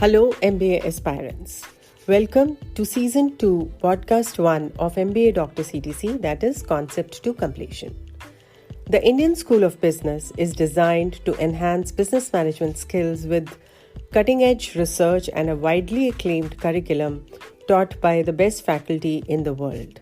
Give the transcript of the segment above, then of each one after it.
Hello, MBA aspirants. Welcome to Season 2, Podcast 1 of MBA Doctor CTC, that is Concept to Completion. The Indian School of Business is designed to enhance business management skills with cutting-edge research and a widely acclaimed curriculum taught by the best faculty in the world.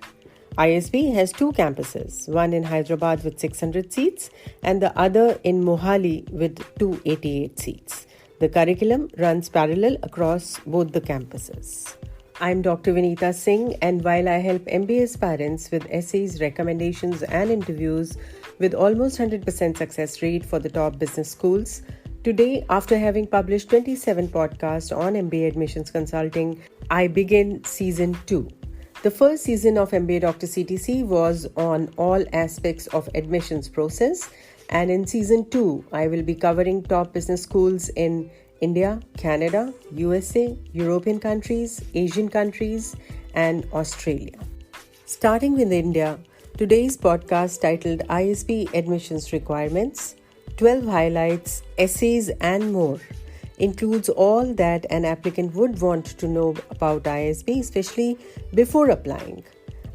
ISB has two campuses, one in Hyderabad with 600 seats and the other in Mohali with 288 seats. The curriculum runs parallel across both the campuses. I'm Dr. Vinita Singh, and while I help MBA aspirants with essays, recommendations and interviews with almost 100% success rate for the top business schools, today, after having published 27 podcasts on MBA Admissions Consulting, I begin Season 2. The first season of MBA Doctor CTC was on all aspects of admissions process, and in Season 2, I will be covering top business schools in India, Canada, USA, European countries, Asian countries, and Australia. Starting with India, today's podcast titled ISB Admissions Requirements, 12 Highlights, Essays and More includes all that an applicant would want to know about ISB, especially before applying.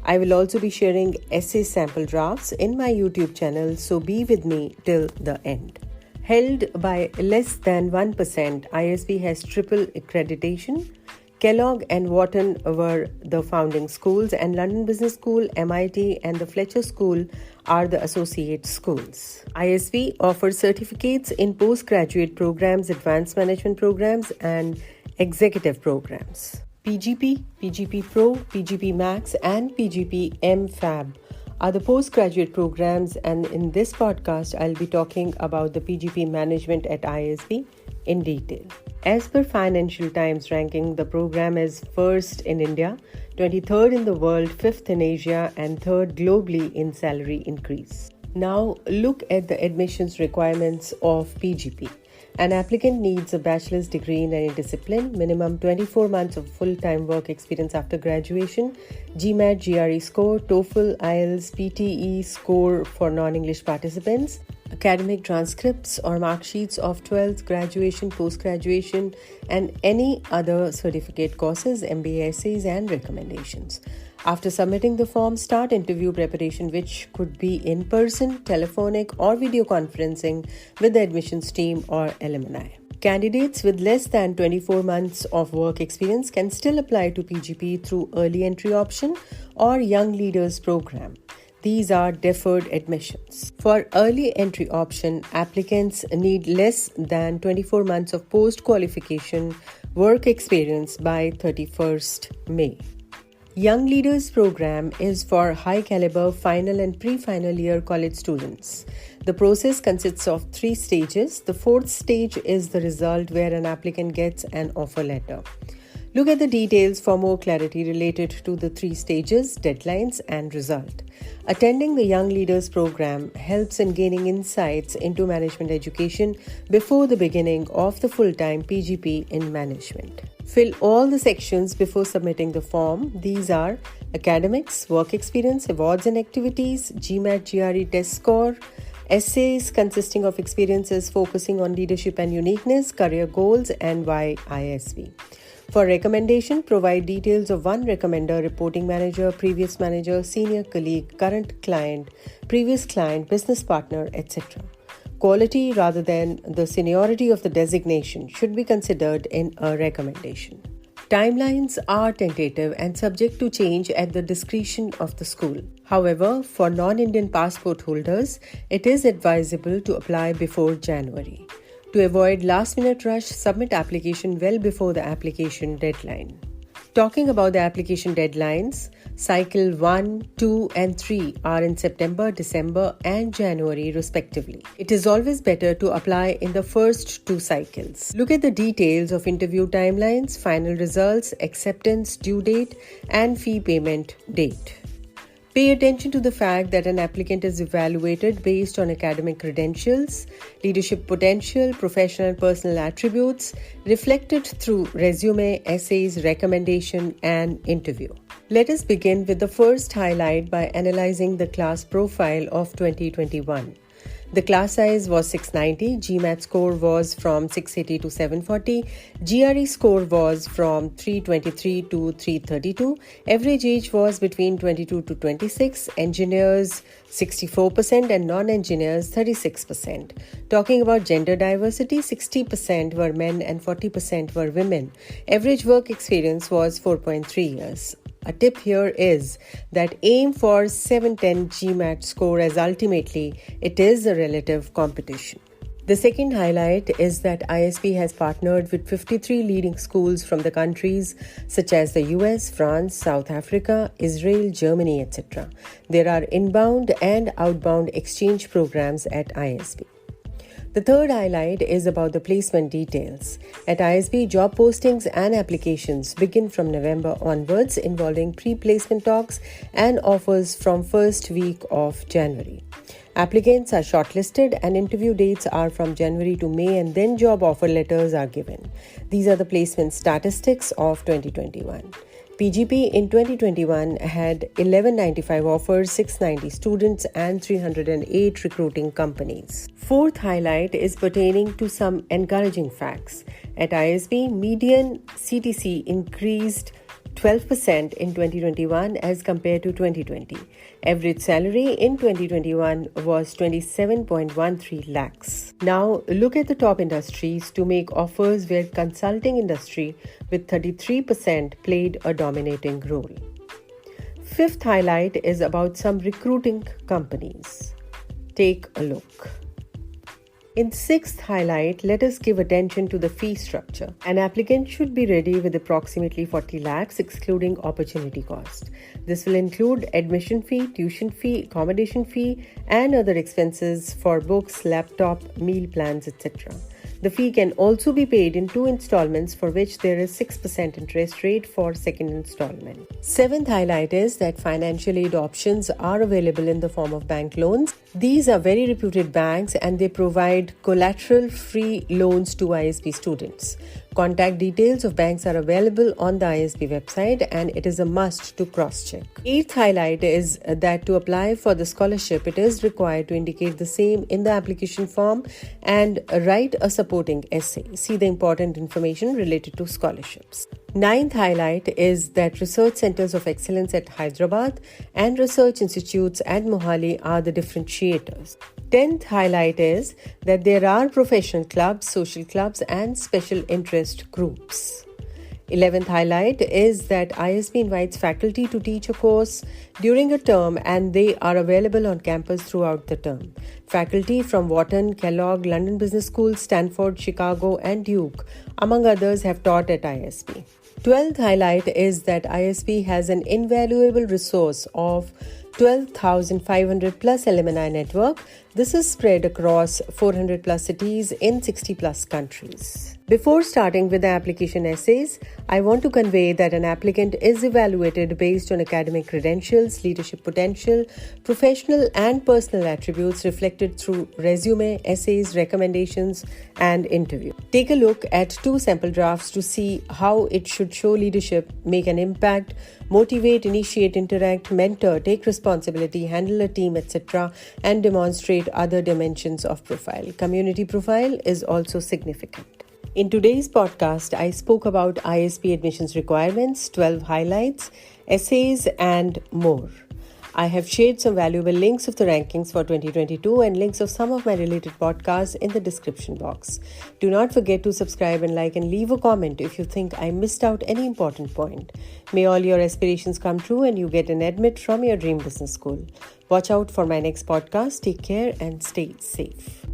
I will also be sharing essay sample drafts in my YouTube channel, so be with me till the end. Held by less than 1%, ISB has triple accreditation. Kellogg and Wharton were the founding schools, and London Business School, MIT, and the Fletcher School are the associate schools. ISB offers certificates in postgraduate programs, advanced management programs, and executive programs. PGP, PGP Pro, PGP Max, and PGP MFab are the postgraduate programs, and in this podcast, I'll be talking about the PGP management at ISB in detail. As per Financial Times ranking, the program is first in India, 23rd in the world, 5th in Asia, and 3rd globally in salary increase. Now, look at the admissions requirements of PGP. An applicant needs a bachelor's degree in any discipline, minimum 24 months of full-time work experience after graduation, GMAT, GRE score, TOEFL, IELTS, PTE score for non-English participants, academic transcripts or mark sheets of 12th, graduation, post-graduation, and any other certificate courses, MBA essays, and recommendations. After submitting the form, start interview preparation, which could be in person, telephonic, or video conferencing with the admissions team or alumni. Candidates with less than 24 months of work experience can still apply to PGP through early entry option or young leaders program. These are deferred admissions. For early entry option, applicants need less than 24 months of post-qualification work experience by 31st May. Young Leaders Program is for high-caliber final and pre-final year college students. The process consists of 3 stages. The 4th stage is the result, where an applicant gets an offer letter. Look at the details for more clarity related to the 3 stages, deadlines, and result. Attending the Young Leaders Program helps in gaining insights into management education before the beginning of the full-time PGP in management. Fill all the sections before submitting the form. These are academics, work experience, awards and activities, GMAT, GRE test score, essays consisting of experiences focusing on leadership and uniqueness, career goals, and why ISB. For recommendation, provide details of one recommender, reporting manager, previous manager, senior colleague, current client, previous client, business partner, etc. Quality rather than the seniority of the designation should be considered in a recommendation. Timelines are tentative and subject to change at the discretion of the school. However, for non-Indian passport holders, it is advisable to apply before January. To avoid last-minute rush, submit application well before the application deadline. Talking about the application deadlines, Cycle 1, 2 and 3 are in September, December and January respectively. It is always better to apply in the first 2 cycles. Look at the details of interview timelines, final results, acceptance, due date and fee payment date. Pay attention to the fact that an applicant is evaluated based on academic credentials, leadership potential, professional and personal attributes reflected through resume, essays, recommendation, and interview. Let us begin with the first highlight by analyzing the class profile of 2021. The class size was 690, GMAT score was from 680 to 740, GRE score was from 323 to 332, average age was between 22 to 26, engineers 64% and non-engineers 36%. Talking about gender diversity, 60% were men and 40% were women. Average work experience was 4.3 years. A tip here is that aim for 710 GMAT score, as ultimately it is a relative competition. The second highlight is that ISB has partnered with 53 leading schools from the countries such as the US, France, South Africa, Israel, Germany, etc. There are inbound and outbound exchange programs at ISB. The third highlight is about the placement details. At ISB, job postings and applications begin from November onwards, involving pre-placement talks and offers from first week of January. Applicants are shortlisted and interview dates are from January to May, and then job offer letters are given. These are the placement statistics of 2021. PGP in 2021 had 1195 offers, 690 students and 308 recruiting companies. Fourth highlight is pertaining to some encouraging facts. At ISB, median CTC increased 12% in 2021 as compared to 2020. Average salary in 2021 was 27.13 lakhs. Now look at the top industries to make offers where consulting industry with 33% played a dominating role. Fifth highlight is about some recruiting companies. Take a look. In sixth highlight, let us give attention to the fee structure. An applicant should be ready with approximately 40 lakhs excluding opportunity cost. This will include admission fee, tuition fee, accommodation fee, and other expenses for books, laptop, meal plans, etc. The fee can also be paid in 2 installments, for which there is 6% interest rate for second installment. Seventh highlight is that financial aid options are available in the form of bank loans. These are very reputed banks and they provide collateral-free loans to ISB students. Contact details of banks are available on the ISB website and it is a must to cross-check. Eighth highlight is that to apply for the scholarship, it is required to indicate the same in the application form and write a supporting essay. See the important information related to scholarships. Ninth highlight is that research centers of excellence at Hyderabad and research institutes at Mohali are the differentiators. 10th highlight is that there are professional clubs, social clubs, and special interest groups. 11th highlight is that ISB invites faculty to teach a course during a term and they are available on campus throughout the term. Faculty from Wharton, Kellogg, London Business School, Stanford, Chicago, and Duke, among others, have taught at ISB. 12th highlight is that ISB has an invaluable resource of 12,500 plus alumni network. This is spread across 400 plus cities in 60 plus countries. Before starting with the application essays, I want to convey that an applicant is evaluated based on academic credentials, leadership potential, professional and personal attributes reflected through resume, essays, recommendations, and interview. Take a look at 2 sample drafts to see how it should show leadership, make an impact, motivate, initiate, interact, mentor, take responsibility, handle a team, etc., and demonstrate other dimensions of profile. Community profile is also significant. In today's podcast, I spoke about ISB admissions requirements, 12 highlights, essays, and more. I have shared some valuable links of the rankings for 2022 and links of some of my related podcasts in the description box. Do not forget to subscribe and like and leave a comment if you think I missed out any important point. May all your aspirations come true and you get an admit from your dream business school. Watch out for my next podcast. Take care and stay safe.